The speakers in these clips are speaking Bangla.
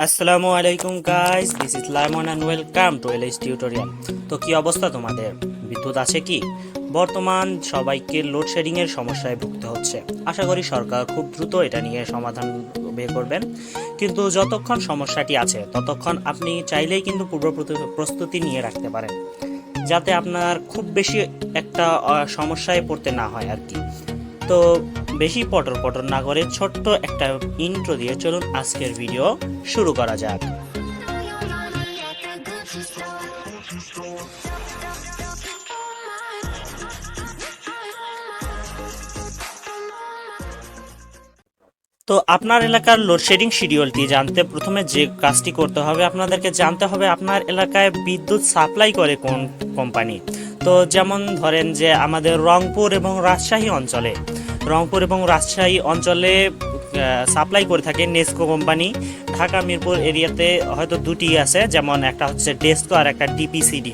আসসালামু আলাইকুম guys, this is Limon and welcome to LS tutorial. তো কি অবস্থা তোমাদের? বিদ্যুৎ আছে কি? বর্তমান সবাইকে লোডশেডিং এর সমস্যায় ভুগতে হচ্ছে। আশা করি সরকার খুব দ্রুত এটা নিয়ে সমাধান বের করবেন। কিন্তু যতক্ষণ সমস্যাটি আছে ততক্ষণ আপনি চাইলেই কিন্তু পূর্ব প্রস্তুতি নিয়ে রাখতে পারেন, যাতে আপনার খুব বেশি একটা সমস্যায় পড়তে না হয় আর কি। তো বেশি পটর পটর না করে ছোট্ট একটা ইন্ট্রো দিয়ে চলুন আজকের ভিডিও শুরু করা যাক। তো আপনার এলাকার লোডশেডিং শিডিউলটি জানতে প্রথমে যে কাজটি করতে হবে, আপনাদেরকে জানতে হবে আপনার এলাকায় বিদ্যুৎ সাপ্লাই করে কোন কোম্পানি। তো যেমন ধরেন যে আমাদের রংপুর এবং রাজশাহী অঞ্চলে সাপ্লাই করে থাকে নেসকো কোম্পানি। ঢাকা মিরপুর এরিয়াতে হয়তো দুটি আছে, যেমন একটা হচ্ছে ডেসকো আর একটা ডিপিসিডি।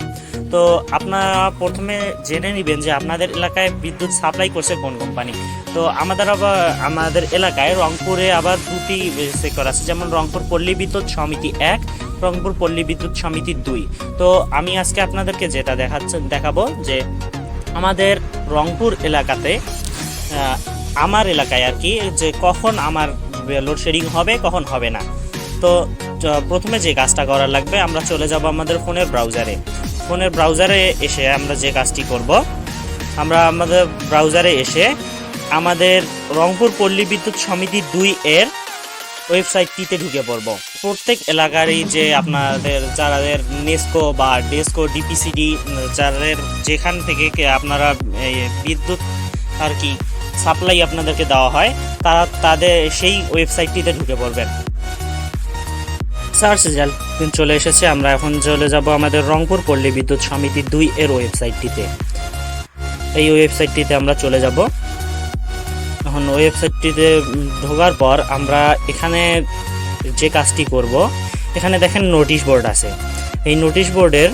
তো আপনারা প্রথমে জেনে নেবেন যে আপনাদের এলাকায় বিদ্যুৎ সাপ্লাই করছে কোন কোম্পানি। তো আমাদের এলাকায় রংপুরে আবার দুটি সেক্টর আছে, যেমন রংপুর পল্লী বিদ্যুৎ সমিতি 1, রংপুর পল্লী বিদ্যুৎ সমিতি 2। তো আমি আজকে আপনাদেরকে যেটা দেখাবো যে আমাদের রংপুর এলাকাতে আমার এলাকায় আর কি, যে কখন আমার লোডশেডিং হবে কখন হবে না। তো প্রথমে যে কাজটা করার লাগবে, আমরা চলে যাব আমাদের ফোনের ব্রাউজারে এসে আমরা যে কাজটি করব, আমরা আমাদের ব্রাউজারে এসে আমাদের রংপুর পল্লী বিদ্যুৎ সমিতি 2 এর ওয়েবসাইটটিতে ঢুকে পড়ব। প্রত্যেক এলাকারই যে আপনাদের যাদের নেসকো বা ডেসকো ডিপিসিডি যাদের যেখান থেকে আপনারা বিদ্যুৎ আর কি সাপ্লাই আপনাদেরকে দেওয়া হয়, তাদের সেই ওয়েবসাইটটিতে ঢুকে পড়বেন। সার্চ রেজাল্ট চলে এসেছে। আমরা এখন চলে যাব আমাদের রংপুর পল্লী বিদ্যুৎ সমিতি 2 এর ওয়েবসাইটটিতে। এই ওয়েবসাইটটিতে আমরা চলে যাব। এখন ওয়েবসাইটটিতে ঢোকার পর আমরা এখানে যে কাজটি করব, এখানে দেখেন নোটিশ বোর্ড আছে। এই নোটিশ বোর্ডের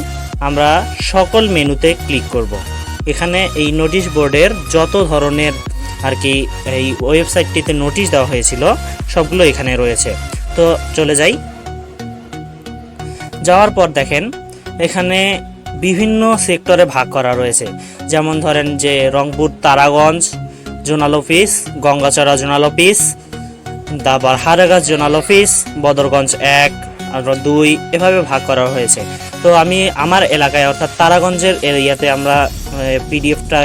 আমরা সকল মেনুতে ক্লিক করব। এখানে এই নোটিশ বোর্ডের যত ধরনের আর কি এই ওয়েবসাইটটিতে নোটিশ দেওয়া হয়েছিল সবগুলো এখানে রয়েছে। তো চলে যাই। যাওয়ার পর দেখেন এখানে বিভিন্ন সেক্টরে ভাগ করা রয়েছে। যেমন ধরেন যে Rangpur Taraganj zonal office, Gangachara zonal office, দাবার হারাগাছ জোনাল অফিস, বদরগঞ্জ 1 আর 2 এভাবে ভাগ করা হয়েছে। তো আমি আমার এলাকায় অর্থাৎ তারাগঞ্জের এরিয়াতে আমরা পিডিএফটা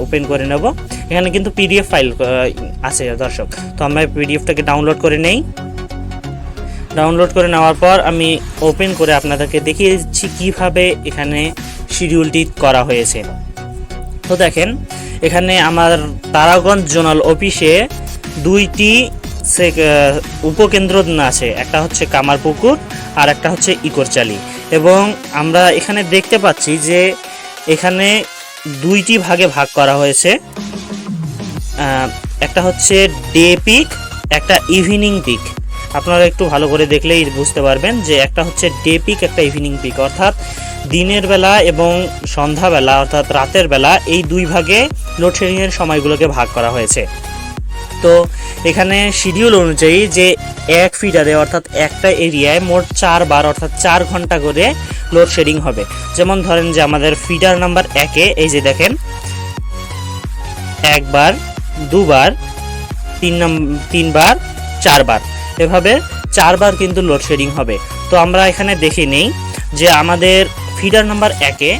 ওপেন করে নেব। এখানে কিন্তু পিডিএফ ফাইল আছে দর্শক। তো আমরা পিডিএফটাকে ডাউনলোড করে নেই। ডাউনলোড করে নেওয়ার পর আমি ওপেন করে আপনাদেরকে দেখিয়েছি কিভাবে এখানে শিডিউলটি করা হয়েছে। তো দেখেন এখানে আমার তারাগঞ্জ জোনাল অফিসে 2টি উপকেন্দ্র আছে, একটা হচ্ছে কামারপুকুর আর একটা হচ্ছে ইকরচালি। এবং আমরা এখানে দেখতে পাচ্ছি যে এখানে 2টি ভাগে ভাগ করা হয়েছে। একটা হচ্ছে ডে পিক, একটা ইভিনিং পিক। আপনারা একটু ভালো করে দেখলেই বুঝতে পারবেন যে একটা হচ্ছে ডে পিক, একটা ইভিনিং পিক, অর্থাৎ দিনের বেলা এবং সন্ধ্যাবেলা অর্থাৎ রাতের বেলা, এই 2 ভাগে লোডশেডিংয়ের সময়গুলোকে ভাগ করা হয়েছে। তো এখানে শিডিউল অনুযায়ী যে 1 ফিডারে অর্থাৎ একটা এরিয়ায় মোট 4 বার অর্থাৎ 4 ঘন্টা করে লোডশেডিং হবে। যেমন ধরেন যে আমাদের ফিডার নাম্বার 1-এ এই যে দেখেন 1 বার, 2 বার, 3 বার, 4 বার, এভাবে 4 বার কিন্তু লোডশেডিং হবে। তো আমরা এখানে দেখে নেই যে আমাদের ফিডার নাম্বার 1-এ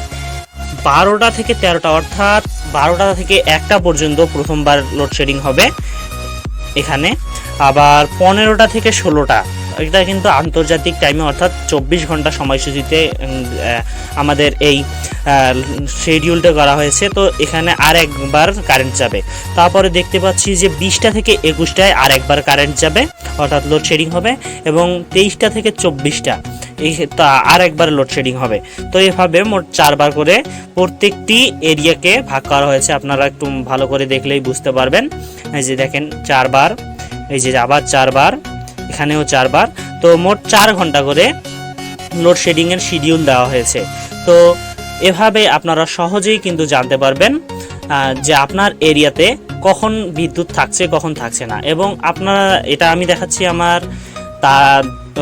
12টা থেকে 13টা অর্থাৎ 12টা থেকে 1টা পর্যন্ত প্রথমবার লোডশেডিং হবে এখানে। আবার 15টা থেকে 16টা, এটা কিন্তু আন্তর্জাতিক টাইমে অর্থাৎ 24 ঘন্টা সময়সূচিতে আমাদের এই শিডিউলটা করা হয়েছে। তো এখানে আর একবার কারেন্ট যাবে। তারপরে দেখতে পাচ্ছি যে 20টা থেকে 21টায় আর একবার কারেন্ট যাবে অর্থাৎ লোডশেডিং হবে, এবং 23টা থেকে 24টা আর একবার লোডশেডিং হবে। তো এভাবে মোট 4 বার করে প্রত্যেকটি এরিয়াকে ভাগ করা হয়েছে। আপনারা একটু ভালো করে দেখলেই বুঝতে পারবেন। এই যে দেখেন 4 বার, এই যে আবার 4 বার, এখানেও 4 বার। তো মোট 4 ঘন্টা করে লোডশেডিংয়ের শিডিউল দেওয়া হয়েছে। তো এভাবে আপনারা সহজেই কিন্তু জানতে পারবেন যে আপনার এরিয়াতে কখন বিদ্যুৎ থাকছে কখন থাকছে না। এবং আপনারা এটা আমি দেখাচ্ছি আমার তা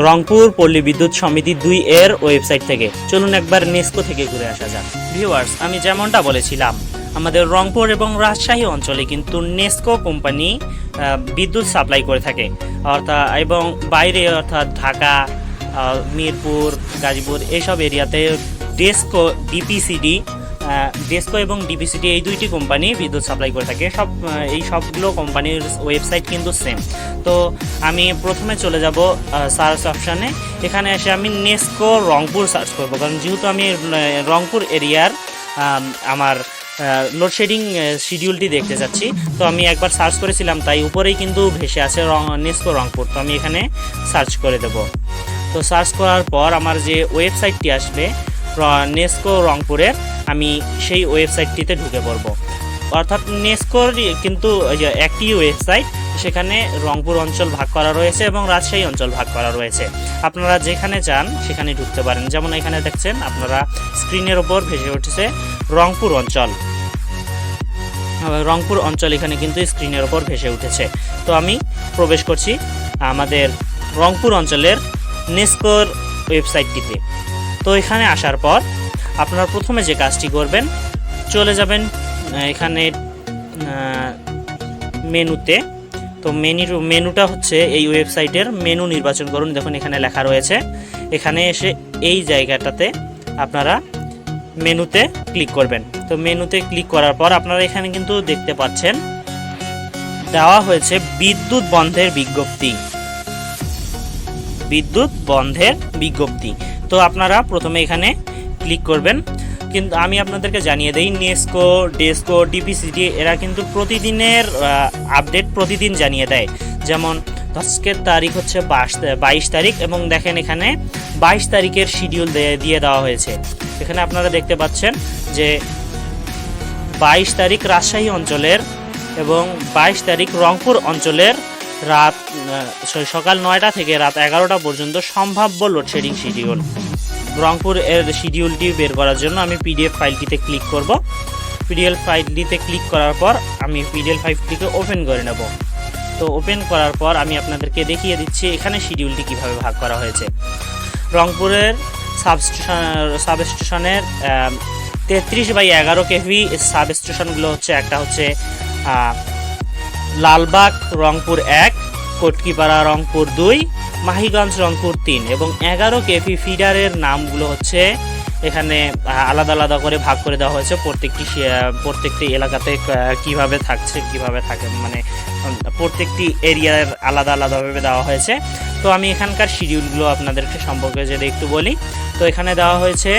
রংপুর পল্লী বিদ্যুৎ সমিতি 2 এর ওয়েবসাইট থেকে। চলুন একবার নেসকো থেকে ঘুরে আসা যাক। ভিউয়ার্স, আমি যেমনটা বলেছিলাম, আমাদের রংপুর এবং রাজশাহী অঞ্চলে কিন্তু নেসকো কোম্পানি বিদ্যুৎ সাপ্লাই করে থাকে, অর্থাৎ এবং বাইরে অর্থাৎ ঢাকা, মিরপুর, গাজীপুর এইসব এরিয়াতে ডেসকো এবং ডিপিসিডি এই দুইটি কোম্পানি বিদ্যুৎ সাপ্লাই করে থাকে। এই সবগুলো কোম্পানির ওয়েবসাইট কিন্তু সেম। তো আমি প্রথমে চলে যাব সার্চ অপশানে। এখানে এসে আমি নেসকো রংপুর সার্চ করব, কারণ যেহেতু আমি রংপুর এরিয়ার আমার লোডশেডিং শিডিউলটি দেখতে যাচ্ছি। তো আমি একবার সার্চ করেছিলাম, তাই উপরেই কিন্তু ভেসে আছে নেসকো রংপুর। তো আমি এখানে সার্চ করে দেব। তো সার্চ করার পর আমার যে ওয়েবসাইটটি আসবে নেসকো রংপুরের, আমি সেই ওয়েবসাইটটিতে ঢুকে পড়ব। অর্থাৎ নেসকোর কিন্তু একটি ওয়েবসাইট, সেখানে রংপুর অঞ্চল ভাগ করা রয়েছে এবং রাজশাহী অঞ্চল ভাগ করা রয়েছে। আপনারা যেখানে চান সেখানে ঢুকতে পারেন। যেমন এখানে দেখছেন আপনারা স্ক্রিনের ওপর ভেসে উঠেছে রংপুর অঞ্চল এখানে কিন্তু স্ক্রিনের ওপর ভেসে উঠেছে। তো আমি প্রবেশ করছি আমাদের রংপুর অঞ্চলের নেসকোর ওয়েবসাইটটিতে। তো এখানে আসার পর আপনারা প্রথমে যে কাজটি করবেন, চলে যাবেন এখানে মেনুতে। তো মেনুটা হচ্ছে এই ওয়েবসাইটের মেনু নির্বাচন করুন। দেখুন এখানে লেখা রয়েছে। এখানে এসে এই জায়গাটাতে আপনারা মেনুতে ক্লিক করবেন। তো মেনুতে ক্লিক করার পর আপনারা এখানে কিন্তু দেখতে পাচ্ছেন দেওয়া হয়েছে বিদ্যুৎ বন্ধের বিজ্ঞপ্তি। তো আপনারা প্রথমে এখানে ক্লিক করবেন। কিন্তু আমি আপনাদেরকে জানিয়ে দেই, নেসকো, ডেসকো, ডিপিসিডি এরা কিন্তু প্রতিদিনের আপডেট প্রতিদিন জানিয়ে দেয়। যেমন আজকের তারিখ হচ্ছে 22 তারিখ এবং দেখেন এখানে 22 তারিখের শিডিউল দিয়ে দেওয়া হয়েছে। এখানে আপনারা দেখতে পাচ্ছেন যে 22 তারিখ রাজশাহী অঞ্চলের এবং 22 তারিখ রংপুর অঞ্চলের সকাল 9টা থেকে রাত 11টা পর্যন্ত সম্ভাব্য লোডশেডিং শিডিউল। রংপুর এর শিডিউলটি বের করার জন্য আমি পিডিএফ ফাইলটিতে ক্লিক করব। পিডিএফ ফাইলটিতে ক্লিক করার পর আমি পিডিএফ ফাইলটিকে ওপেন করে নেব। তো ওপেন করার পর আমি আপনাদেরকে দেখিয়ে দিচ্ছি এখানে শিডিউলটি কিভাবে ভাগ করা হয়েছে। রংপুরের সাবস্টেশনের 33/11 কেভি সাবস্টেশনগুলো হচ্ছে, একটা হচ্ছে লালবাগ রংপুর 1, কটকিপাড়া রংপুর 2, মাহিগঞ্জ রংপুর 3 এবং 11 কেভি ফিডারের নামগুলো হচ্ছে এখানে আলাদা আলাদা করে ভাগ করে দেওয়া হয়েছে। প্রত্যেকটি এলাকাতে কিভাবে থাকে, মানে প্রত্যেকটি এরিয়ার আলাদা আলাদাভাবে দেওয়া হয়েছে। তো আমি এখানকার শিডিউলগুলো আপনাদেরকে সম্পর্কে যদি একটু বলি, তো এখানে দেওয়া হয়েছে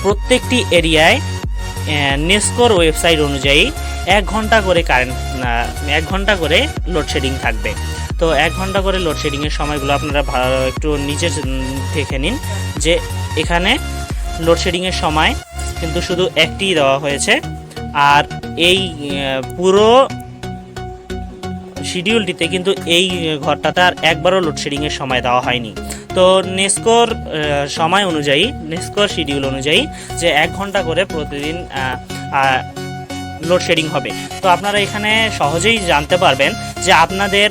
প্রত্যেকটি এরিয়ায় নেসকোর ওয়েবসাইট অনুযায়ী 1 ঘন্টা করে লোডশেডিং থাকবে। তো 1 ঘন্টা করে লোডশেডিংয়ের সময়গুলো আপনারা একটু নিচে দেখে নিন যে এখানে লোডশেডিংয়ের সময় কিন্তু শুধু একটি দেওয়া হয়েছে, আর এই পুরো শিডিউলটিতে কিন্তু এই ঘরটাতে আর একবারও লোডশেডিংয়ের সময় দেওয়া হয়নি। তো নেসকোর সময় অনুযায়ী, নেসকোর শিডিউল অনুযায়ী যে 1 ঘন্টা করে প্রতিদিন লোডশেডিং হবে। তো আপনারা এখানে সহজেই জানতে পারবেন যে আপনাদের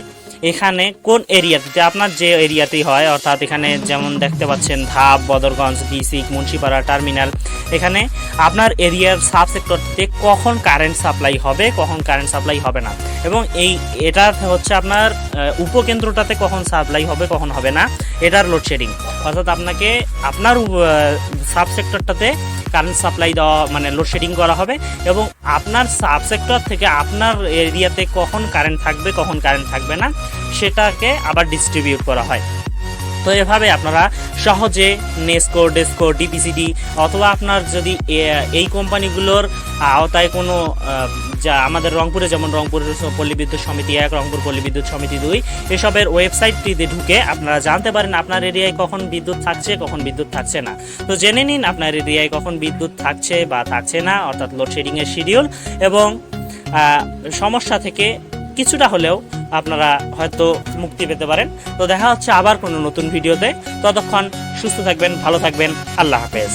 এখানে কোন এরিয়াতে, আপনার যে এরিয়াতেই হয়, অর্থাৎ এখানে যেমন দেখতে পাচ্ছেন ধাপ, বদরগঞ্জ, বিসিক, মুন্সিপাড়া, টার্মিনাল, এখানে আপনার এরিয়ার সাব সেক্টরটিতে কখন কারেন্ট সাপ্লাই হবে, কখন কারেন্ট সাপ্লাই হবে না, এবং এটা হচ্ছে আপনার উপকেন্দ্রটাতে কখন সাপ্লাই হবে, কখন হবে না, এটার লোডশেডিং। অর্থাৎ আপনাকে আপনার সাব সেক্টরটাতে কারেন্ট সাপ্লাই দেওয়া মানে লোডশেডিং করা হবে, এবং আপনার সাব সেক্টর থেকে আপনার এরিয়াতে কখন কারেন্ট থাকবে, কখন কারেন্ট থাকবে না, সেটাকে আবার ডিস্ট্রিবিউট করা হয়। তো এভাবে আপনারা সহজে নেসকো, ডেসকো, ডিপিসিডি অথবা আপনার যদি এই কোম্পানিগুলোর আওতায় কোনো যা আমাদের রংপুরে, যেমন রংপুর পল্লী বিদ্যুৎ সমিতি 1, রংপুর পল্লী বিদ্যুৎ সমিতি 2, এসবের ওয়েবসাইটটিতে ঢুকে আপনারা জানতে পারেন আপনার এরিয়ায় কখন বিদ্যুৎ থাকছে, কখন বিদ্যুৎ থাকছে না। তো জেনে নিন আপনার এরিয়ায় কখন বিদ্যুৎ থাকছে বা থাকছে না, অর্থাৎ লোডশেডিংয়ের শিডিউল, এবং সমস্যা থেকে কিছুটা হলেও আপনারা হয়তো মুক্তি পেতে পারেন। তো দেখা হচ্ছে আবার কোনো নতুন ভিডিওতে। ততক্ষণ সুস্থ থাকবেন, ভালো থাকবেন। আল্লাহ হাফেজ।